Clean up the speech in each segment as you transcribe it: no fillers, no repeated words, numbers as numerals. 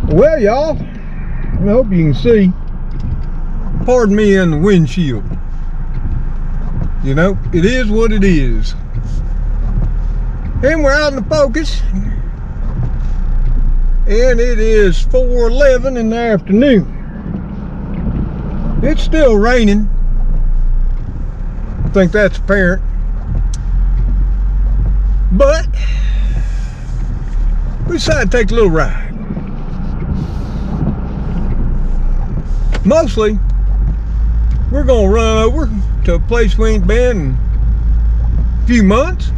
Well, y'all, I hope you can see. Pardon me in the windshield. You know, it is what it is. And we're out in the focus. And it is 4:11 in the afternoon. It's still raining. I think that's apparent. But we decided to take a little ride. Mostly, we're gonna run over to a place we ain't been in a few months.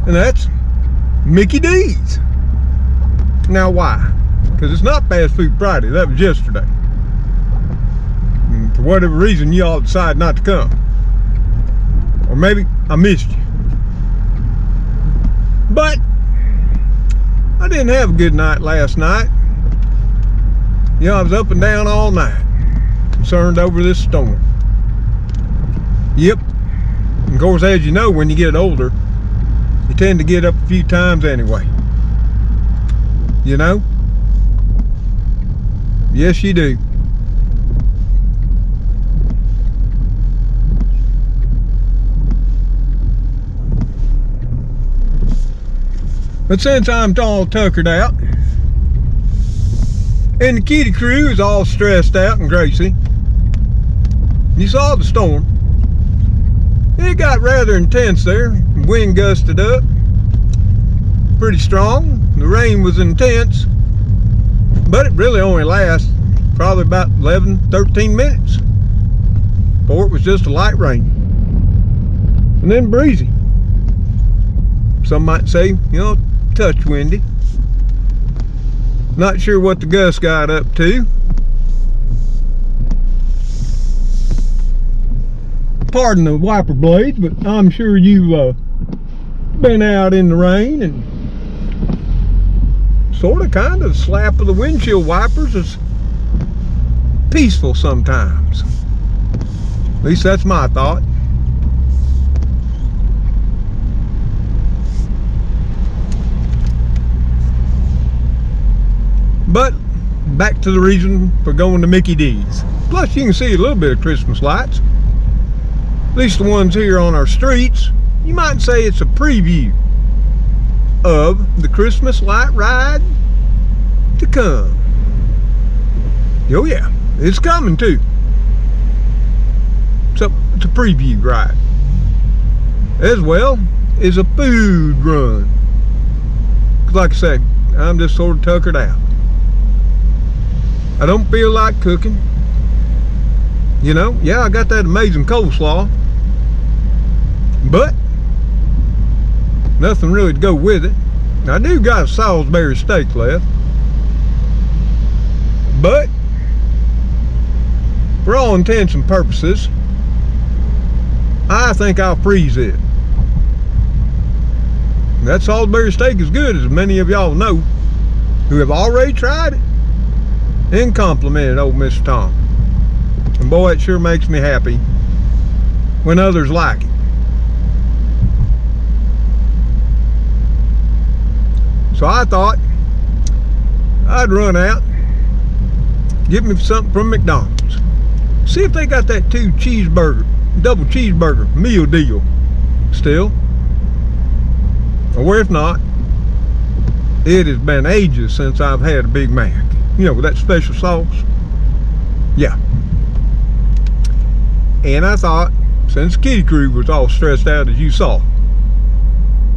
And that's Mickey D's. Now why? Because it's not Fast Food Friday, that was yesterday. And for whatever reason, y'all decided not to come. Or maybe I missed you. But I didn't have a good night last night. You know, I was up and down all night, concerned over this storm. Yep. And of course, as you know, when you get older, you tend to get up a few times anyway. You know? Yes, you do. But since I'm all tuckered out, and the Kitty Krew is all stressed out and Gracie, you saw the storm. It got rather intense there. The wind gusted up pretty strong. The rain was intense, but it really only lasted probably about 11-13 minutes before it was just a light rain, and then breezy. Some might say, you know, touch windy. Not sure what the gusts got up to. Pardon the wiper blades, but I'm sure you've been out in the rain, and sort of kind of slap of the windshield wipers is peaceful sometimes. At least that's my thought. But back to the reason for going to Mickey D's. Plus you can see a little bit of Christmas lights. At least the ones here on our streets. You might say it's a preview of the Christmas light ride to come. Oh yeah, it's coming too. So it's a preview ride. As well as a food run. 'Cause like I say, I'm just sort of tuckered out. I don't feel like cooking. You know, yeah, I got that amazing coleslaw, but nothing really to go with it. I do got a Salisbury steak left, but for all intents and purposes, I think I'll freeze it. That Salisbury steak is good, as many of y'all know who have already tried it and complimented old Mr. Tom. And boy, it sure makes me happy when others like it. So I thought I'd run out, get me something from McDonald's. See if they got that double cheeseburger meal deal still. Or if not, it has been ages since I've had a Big Mac. You know, with that special sauce. Yeah. And I thought, since Kitty Krew was all stressed out as you saw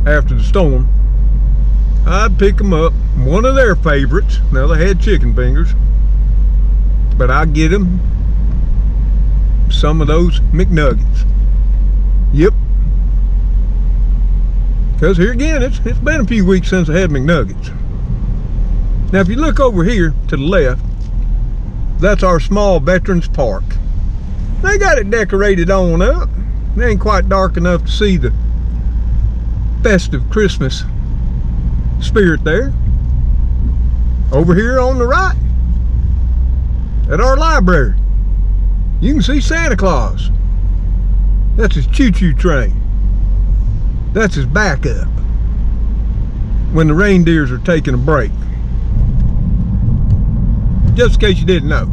after the storm, I'd pick them up one of their favorites. Now they had chicken fingers, but I'd get them some of those McNuggets. Yep. Because here again, it's been a few weeks since I had McNuggets. Now if you look over here to the left, that's our small Veterans Park. They got it decorated on up. It ain't quite dark enough to see the festive Christmas spirit there. Over here on the right, at our library, you can see Santa Claus. That's his choo-choo train. That's his backup when the reindeers are taking a break. just in case you didn't know.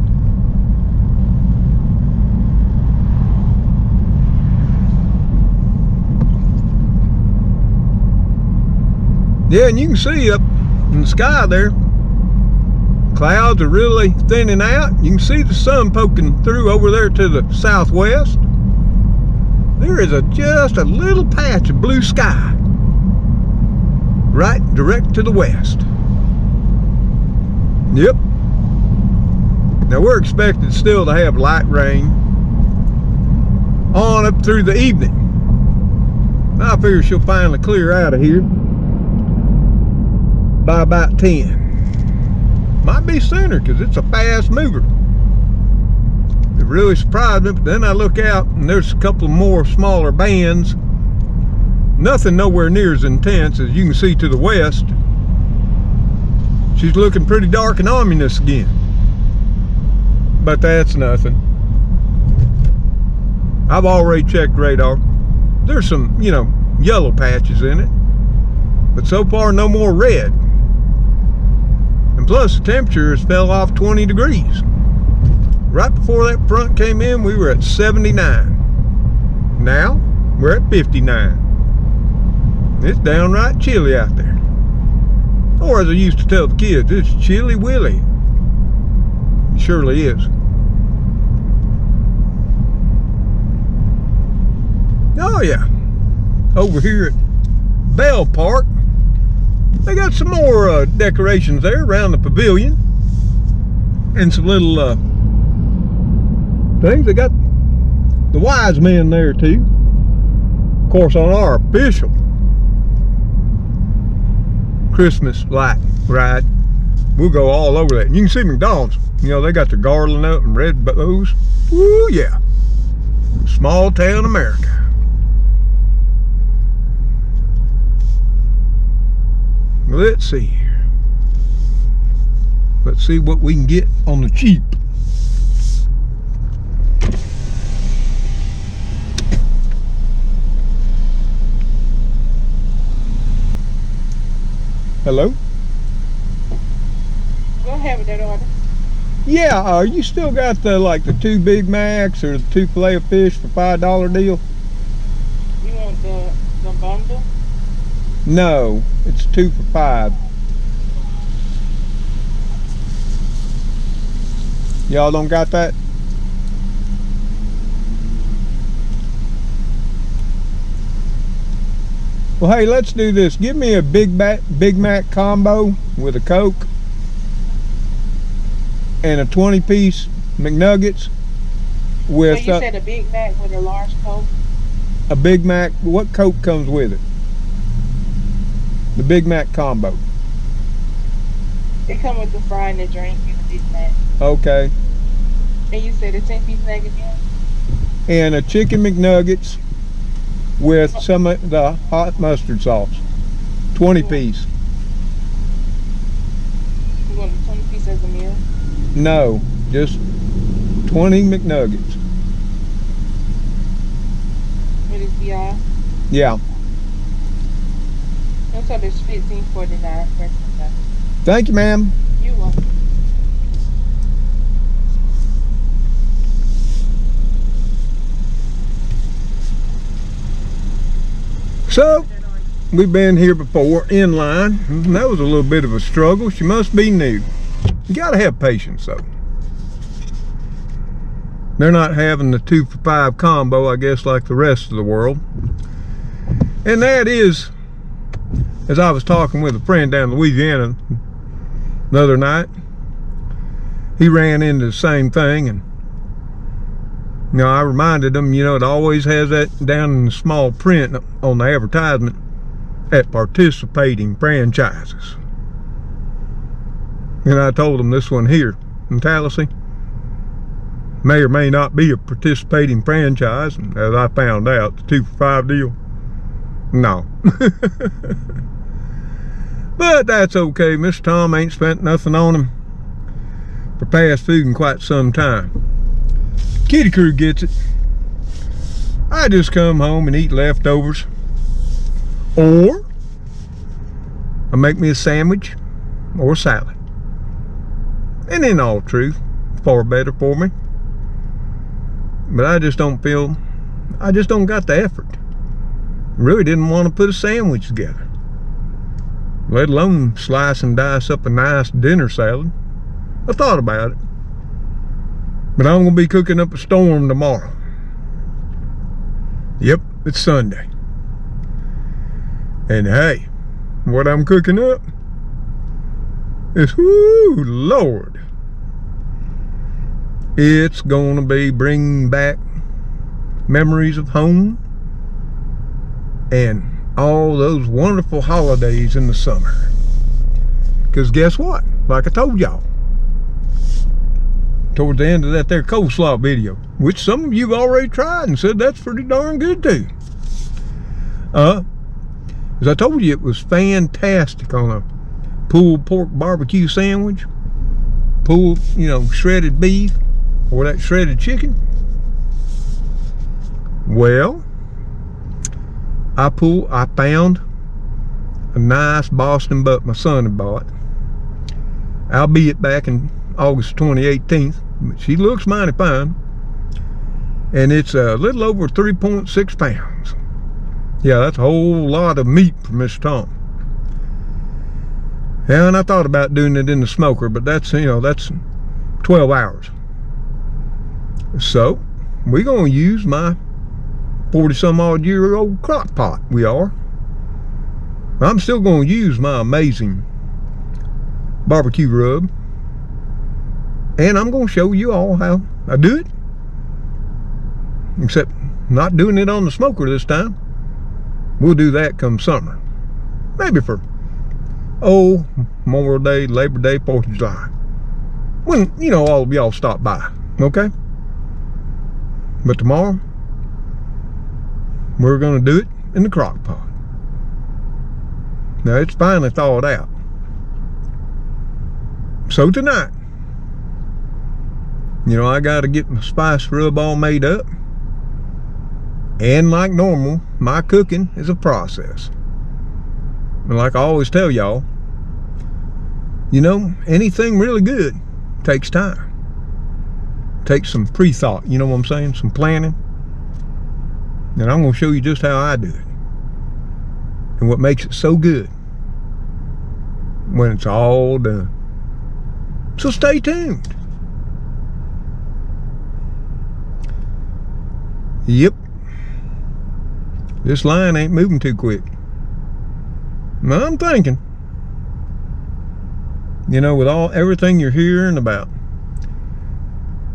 Yeah, and you can see up in the sky there, clouds are really thinning out. You can see the sun poking through over there to the southwest. There is just a little patch of blue sky right direct to the west. Yep. Now we're expected still to have light rain on up through the evening. I figure she'll finally clear out of here by about 10. Might be sooner because it's a fast mover. It really surprised me, but then I look out and there's a couple more smaller bands. Nothing nowhere near as intense as you can see to the west. She's looking pretty dark and ominous again. But that's nothing. I've already checked radar. There's some, yellow patches in it. But so far no more red. And plus the temperature has fell off 20 degrees. Right before that front came in, we were at 79. Now, we're at 59. It's downright chilly out there. Or as I used to tell the kids, it's chilly willy. It surely is. Oh yeah. Over here at Bell Park, they got some more decorations there around the pavilion. And some little things. They got the wise men there too. Of course, on our official Christmas light ride, we'll go all over that. And you can see McDonald's. They got the garland up and red bows. Woo, yeah. Small town America. Let's see here. Let's see what we can get on the cheap. Hello? Go ahead with that order. Yeah, you still got the 2 Big Macs or the 2 filet of fish for $5 deal? You want the bundle? No, it's 2 for $5. Y'all don't got that? Well, hey, let's do this. Give me a Big Mac combo with a Coke and a 20-piece McNuggets with... So you said a Big Mac with a large Coke? A Big Mac. What Coke comes with it? The Big Mac combo. It come with the fry and the drink and the Big Mac. Okay. And you said a 10-piece nugget again? And a chicken McNuggets with some of the hot mustard sauce. 20-piece. You want a 20-piece as a meal? No, just 20 McNuggets. With this BI? Yeah. And so there's $15.49 for that. Thank you, ma'am. You're welcome. So, we've been here before in line. And that was a little bit of a struggle. She must be new. You gotta have patience though. They're not having the 2 for $5 combo, I guess, like the rest of the world. And that is, as I was talking with a friend down in Louisiana the other night, he ran into the same thing, and I reminded him, it always has that down in the small print on the advertisement at participating franchises. And I told him this one here in Tallahassee may or may not be a participating franchise, and as I found out, the 2 for $5 deal, no. But that's okay. Mr. Tom ain't spent nothing on him for fast food in quite some time. Kitty Krew gets it. I just come home and eat leftovers, or I make me a sandwich or a salad. And in all truth, far better for me. But I just don't got the effort. Really didn't want to put a sandwich together, let alone slice and dice up a nice dinner salad. I thought about it, but I'm gonna be cooking up a storm tomorrow. Yep, it's Sunday. And hey, what I'm cooking up is, whoo, Lord, it's gonna be bringing back memories of home and all those wonderful holidays in the summer. Because guess what? Like I told y'all, towards the end of that there coleslaw video, which some of you already tried and said that's pretty darn good too. As I told you, it was fantastic on a pulled pork barbecue sandwich, pulled, shredded beef, or that shredded chicken. Well, I found a nice Boston buck my son had bought, albeit back in August 2018, but she looks mighty fine, and it's a little over 3.6 pounds. Yeah, that's a whole lot of meat for Mr. Tom. Yeah, and I thought about doing it in the smoker, but that's 12 hours. So we're gonna use my 40-some-odd-year-old crock pot. We are. I'm still going to use my amazing barbecue rub, and I'm going to show you all how I do it, except not doing it on the smoker this time. We'll do that come summer, maybe for Memorial Day, Labor Day, 4th of July, when all of y'all stop by. Okay, but tomorrow we're going to do it in the crock pot. Now it's finally thawed out. So tonight, I got to get my spice rub all made up. And like normal, my cooking is a process. And like I always tell y'all, anything really good takes time. Takes some pre-thought, you know what I'm saying? Some planning. And I'm going to show you just how I do it and what makes it so good when it's all done. So stay tuned. Yep, this line ain't moving too quick. Now I'm thinking, with everything you're hearing about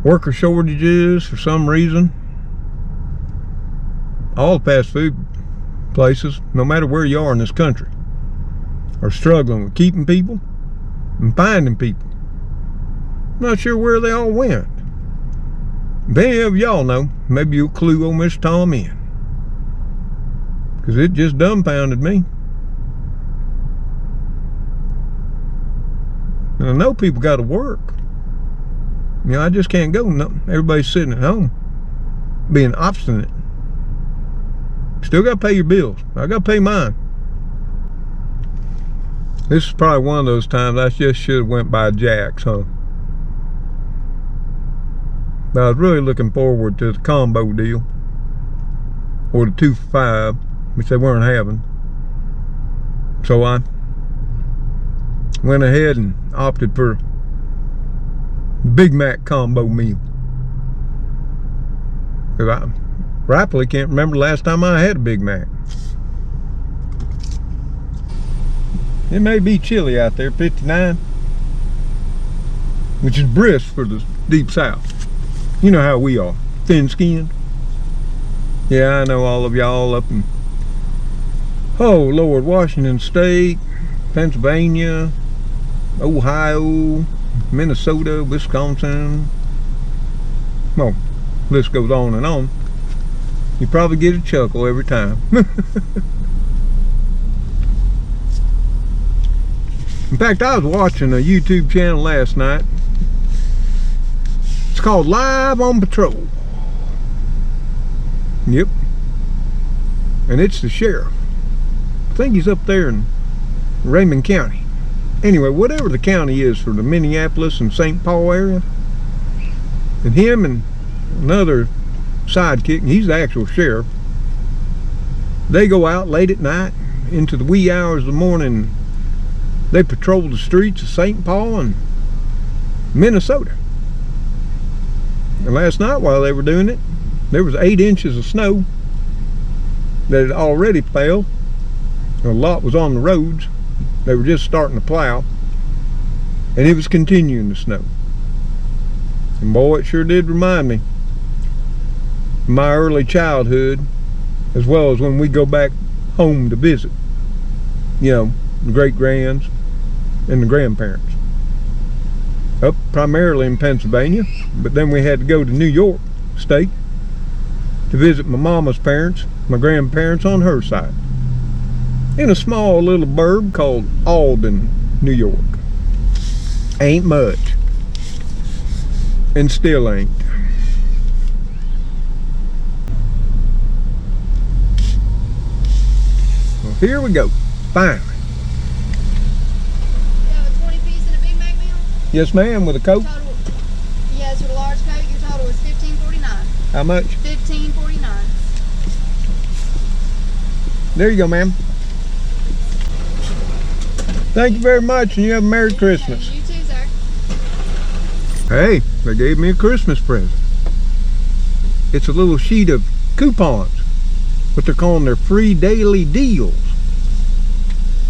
worker shortages for some reason, all the fast food places, no matter where you are in this country, are struggling with keeping people and finding people. Not sure where they all went. If any of y'all know, maybe you'll clue old Mr. Tom in, because it just dumbfounded me. And I know people got to work. I just can't go. No, everybody's sitting at home being obstinate. Still got to pay your bills. I got to pay mine. This is probably one of those times I just should have went by Jack's, huh? But I was really looking forward to the combo deal, or the 2 for $5, which they weren't having. So I went ahead and opted for the Big Mac combo meal, because I rightfully can't remember the last time I had a Big Mac. It may be chilly out there, 59, which is brisk for the deep south. You know how we are, thin-skinned. Yeah, I know all of y'all up in, Lord, Washington State, Pennsylvania, Ohio, Minnesota, Wisconsin. Well, list goes on and on. You probably get a chuckle every time. In fact, I was watching a YouTube channel last night. It's called Live on Patrol. Yep. And it's the sheriff. I think he's up there in Raymond County. anyway, whatever the county is for the Minneapolis and St. Paul area. And him and another sidekick, and he's the actual sheriff, they go out late at night into the wee hours of the morning. They patrol the streets of St. Paul and Minnesota. And last night while they were doing it, there was 8 inches of snow that had already fell. A lot was on the roads. They were just starting to plow, and it was continuing to snow. And boy, it sure did remind me of my early childhood, as well as when we go back home to visit, you know, the great-grands and the grandparents. Up primarily in Pennsylvania, but then we had to go to New York State to visit my mama's parents, my grandparents on her side, in a small little burg called Alden, New York. Ain't much, and still ain't. Well, here we go, finally. You have a 20-piece and a Big Mac meal? Yes, ma'am, with a Coke. Total, yes, with a large Coke, your total was $15.49. How much? $15.49. There you go, ma'am. Thank you very much, and you have a Merry Christmas. You too, sir. Hey, they gave me a Christmas present. It's a little sheet of coupons, what they're calling their free daily deals.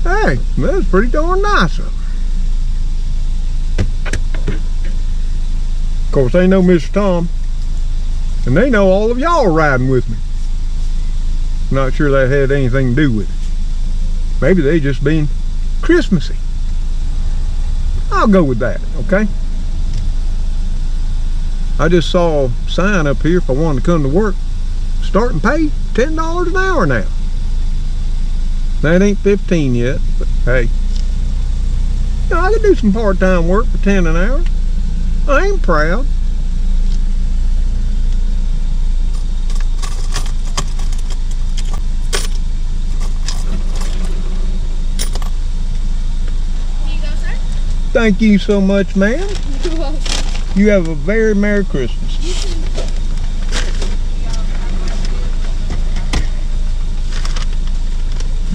Hey, that's pretty darn nice of them. Of course, they know Mr. Tom, and they know all of y'all riding with me. Not sure that had anything to do with it. Maybe they just being Christmassy. I'll go with that, okay? I just saw a sign up here if I wanted to come to work. Starting pay, $10 an hour now. That ain't 15 yet, but hey. You know, I could do some part-time work for 10 an hour. I ain't proud. Here you go, sir. Thank you so much, ma'am. You're welcome. You have a very Merry Christmas. You too.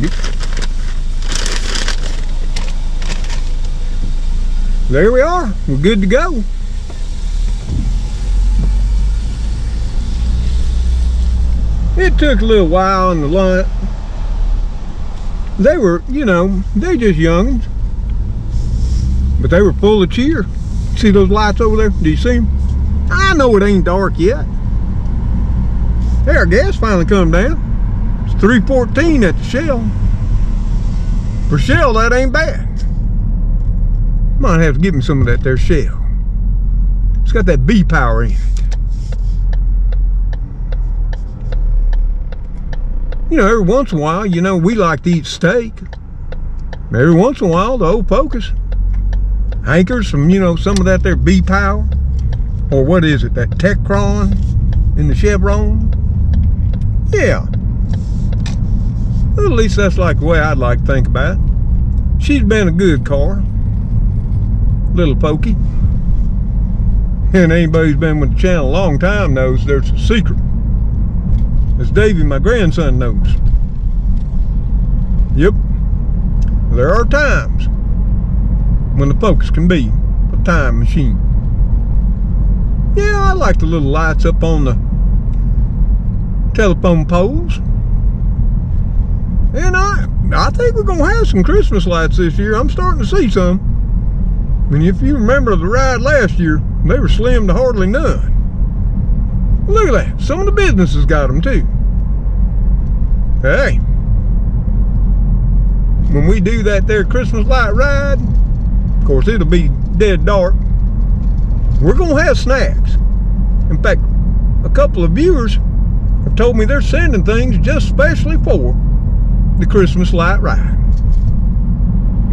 Yep. There we are. We're good to go. It took a little while in the line. They were, you know, they're just youngins, but they were full of cheer. See those lights over there? Do you see them? I know it ain't dark yet. There, our gas finally come down. It's 3.14 at the Shell. For Shell, that ain't bad. Might have to give me some of that there Shell. It's got that B power in it. You know, every once in a while, you know, we like to eat steak. Every once in a while, the old focus hankers from, you know, some of that there B power. Or what is it, that Tecron in the Chevron? Yeah. Well, at least that's like the way I'd like to think about it. She's been a good car. Little pokey. And anybody who's been with the channel a long time knows there's a secret. As Davey, my grandson, knows. Yep. There are times when the Focus can be a time machine. Yeah, I like the little lights up on the telephone poles. And I think we're gonna have some Christmas lights this year. I'm starting to see some. And if you remember the ride last year, they were slim to hardly none. Look at that. Some of the businesses got them too. Hey, when we do that there Christmas light ride, of course it'll be dead dark, we're gonna have snacks. In fact, a couple of viewers have told me they're sending things just specially for the Christmas light ride.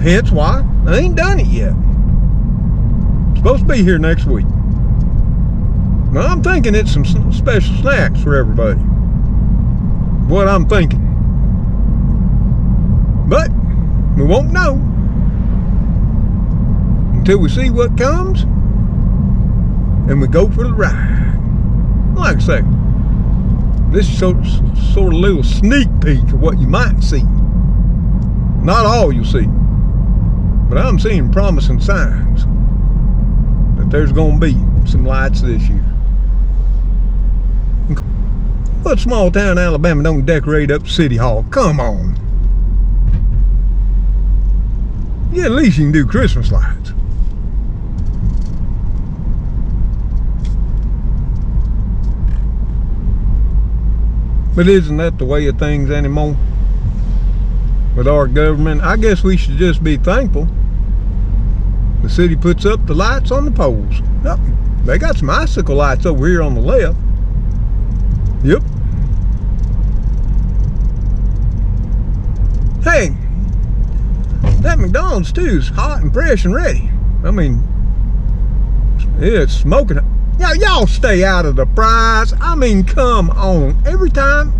Hence why I ain't done it yet. It's supposed to be here next week. Now I'm thinking it's some special snacks for everybody. What I'm thinking. But we won't know till we see what comes, and we go for the ride. Like I say, this is sort of a little sneak peek of what you might see. Not all you'll see, but I'm seeing promising signs that there's going to be some lights this year. What small town Alabama don't decorate up City Hall? Come on. Yeah, at least you can do Christmas lights. But isn't that the way of things anymore? With our government, I guess we should just be thankful the city puts up the lights on the poles. Yep, they got some icicle lights over here on the left. Yep. Hey, that McDonald's too is hot and fresh and ready. I mean, it's smoking. Now y'all stay out of the fries. I mean, come on. Every time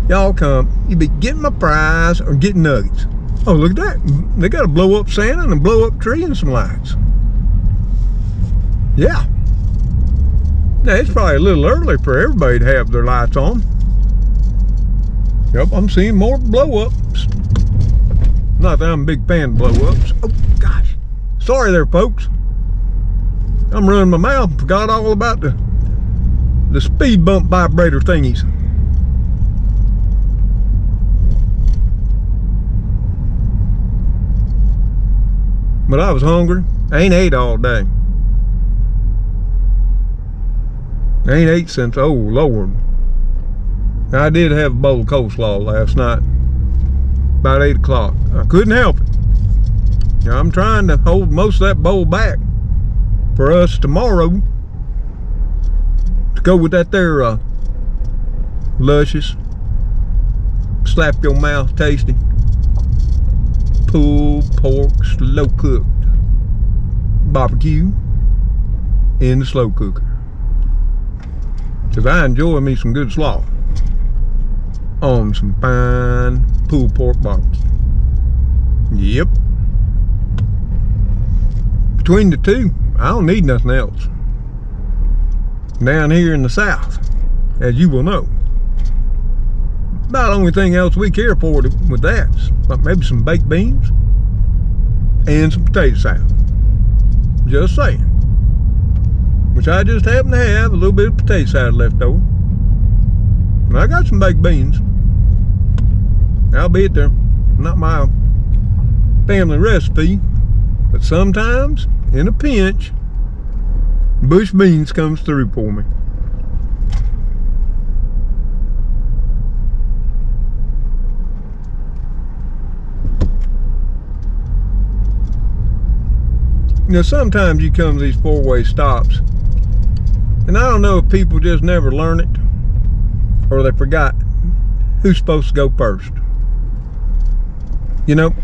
y'all come, you be getting my fries or getting nuggets. Oh, look at that. They got a blow up Santa and a blow up tree and some lights. Yeah. Now it's probably a little early for everybody to have their lights on. Yep, I'm seeing more blow ups. Not that I'm a big fan of blow ups. Oh gosh. Sorry there, folks. I'm running my mouth and forgot all about the speed bump vibrator thingies. But I was hungry. I ain't ate all day. I ain't ate since, oh Lord. I did have a bowl of coleslaw last night, about 8 o'clock. I couldn't help it. Now, I'm trying to hold most of that bowl back for us tomorrow to go with that there luscious, slap your mouth tasty pulled pork slow cooked barbecue in the slow cooker. Because I enjoy me some good slaw on some fine pulled pork barbecue. Yep. Between the two, I don't need nothing else. Down here in the South, as you will know, about the only thing else we care for with that is like maybe some baked beans and some potato salad. Just saying. Which I just happen to have a little bit of potato salad left over. And I got some baked beans. Albeit they're not my family recipe, but sometimes, in a pinch, bush beans comes through for me. You know, sometimes you come to these four-way stops, and I don't know if people just never learn it, or they forgot who's supposed to go first. You know,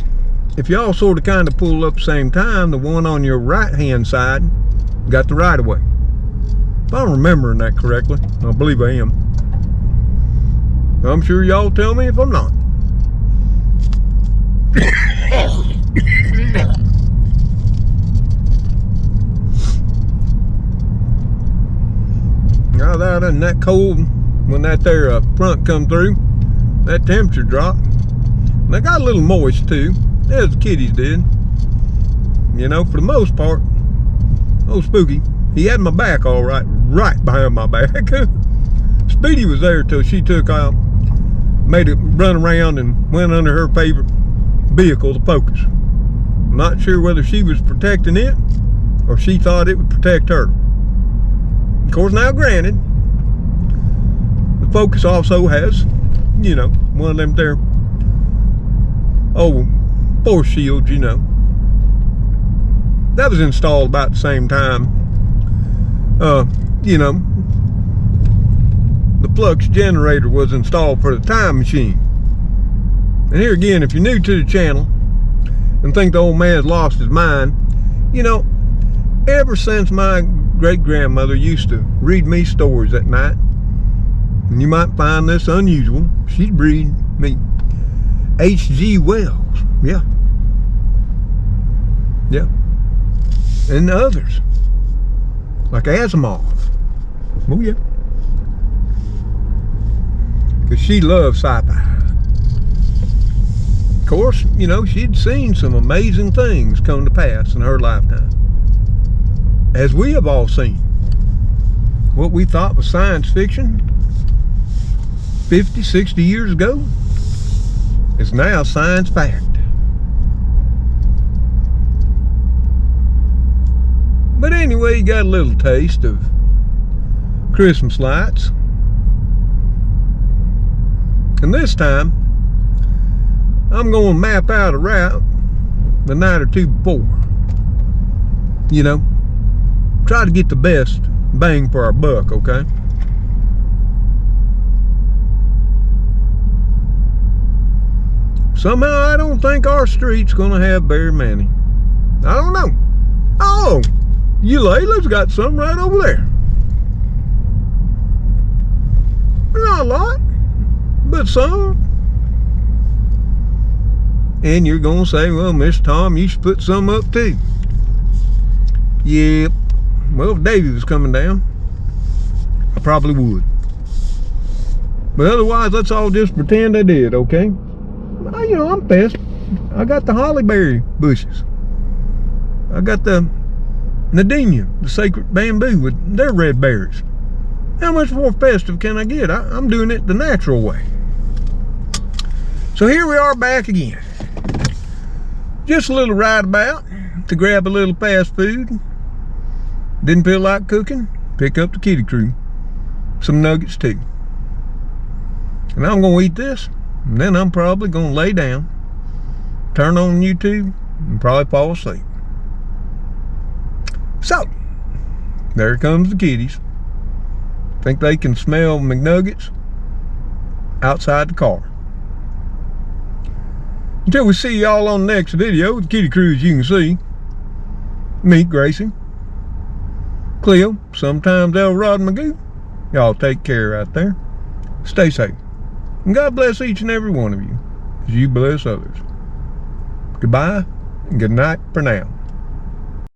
if y'all sort of kind of pull up at the same time, the one on your right-hand side got the right-of-way. If I'm remembering that correctly, I believe I am. I'm sure y'all tell me if I'm not. Now that and that cold, when that there front come through, that temperature dropped. And I got a little moist too, as the kitties did. You know, for the most part, oh Spooky, he had my back all right, right behind my back. Speedy was there till she took out, made it run around and went under her favorite vehicle, the Focus. I'm not sure whether she was protecting it or she thought it would protect her. Of course, now granted, the Focus also has, you know, one of them there force shields, you know. That was installed about the same time, you know, the flux generator was installed for the time machine. And here again, if you're new to the channel and think the old man's lost his mind, you know, ever since my great-grandmother used to read me stories at night, and you might find this unusual, she'd read me H.G. Wells. Yeah. and others, like Asimov. Oh yeah. Because she loves sci-fi. Of course, you know, she'd seen some amazing things come to pass in her lifetime. As we have all seen. What we thought was science fiction 50, 60 years ago is now science fact. But anyway, you got a little taste of Christmas lights. And this time, I'm going to map out a route the night or two before. You know, try to get the best bang for our buck, okay? Somehow I don't think our street's gonna have very many. I don't know. Oh, Eulalia's got some right over there. Not a lot, but some. And you're gonna say, well, Miss Tom, you should put some up too. Yep. Well, if Davey was coming down, I probably would. But otherwise, let's all just pretend I did, okay? You know, I'm pissed. I got the hollyberry bushes. I got the Nadenia, the sacred bamboo with their red berries. How much more festive can I get? I'm doing it the natural way. So here we are back again. Just a little ride about to grab a little fast food. Didn't feel like cooking, pick up the Kitty Krew. Some nuggets too. And I'm gonna eat this, and then I'm probably gonna lay down, turn on YouTube, and probably fall asleep. So, there comes the kitties. Think they can smell McNuggets outside the car. Until we see y'all on the next video, the Kitty Krew, as you can see. Me, Gracie, Cleo, sometimes Elrod and Magoo. Y'all take care out there. Stay safe. And God bless each and every one of you as you bless others. Goodbye and good night for now.